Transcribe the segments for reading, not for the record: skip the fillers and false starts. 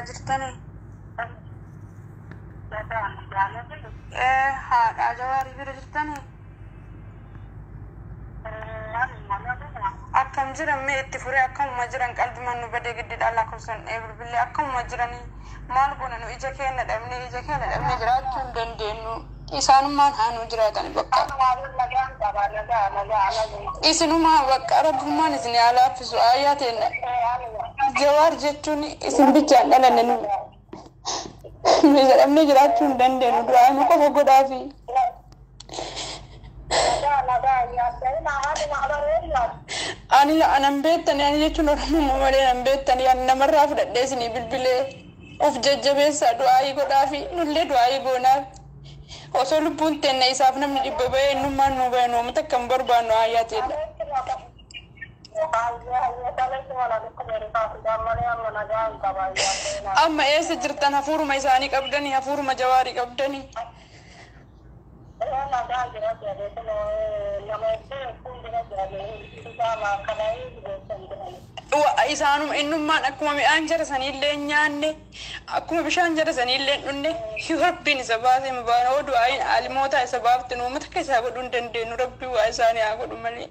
jirtani haa jawaari bira jirtani akkam jiran mee itti fure akkam jiran qalbi mannu bade giddi dalla kusan bilbille akkam jiran maal goona nu ija keenya dhabne jiraachuu dandeenyu isaanummaan haanu jiraatan bakka isinuma bakka rabbummaan isin alaafisu ayyateen jawaar jechuun isin bichaan dhalanne nu dhabne jiraachuu dandeenyu du'aa nu qofa godhaafi ani anan beettani ani jechuun oromoo malee nan beettani ani namarraa fudhadhee isinii bilbilee of jajjabeessaa du'aa godhaafi nullee du'aa goonaaf osoo lubbuun teenne isaaf namni dhibba ba'ee innummaan nu ba'e noomata akkam barbaannu ayyaateedha. amma eessa jirtan hafuuruma isaanii qabdanii hafuuruma jawaarii qabdanii isaanuma innummaan akkuma mi'aan jara saniillee nyaanne akkuma bishaan jara saniillee dhunne rabbiin isa baasee mabaana oo du'aayin aalimoota isa baafte nuumata akka isaa godhuu hin dandeenyu rabbii waa isaanii haa godhu malee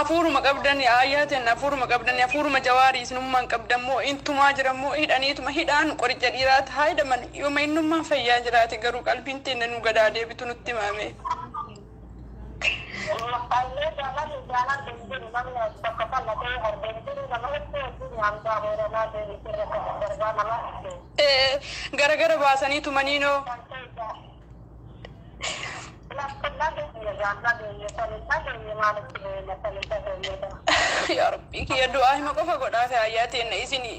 afuruma qabdani ayaten afuruma qabdani afuruma jawari isinumman qabdammo intumaa jirammo hidaniituma hidaan qoricha dhiiraat haydaman yoma innumman fayyaa jiraate garuu qalbiin teenne nu gadaadee bitu nutti maame gara baasanii tumanino ya rabbi ki du'aa hima qofa godhaa fi ayyaateenna isini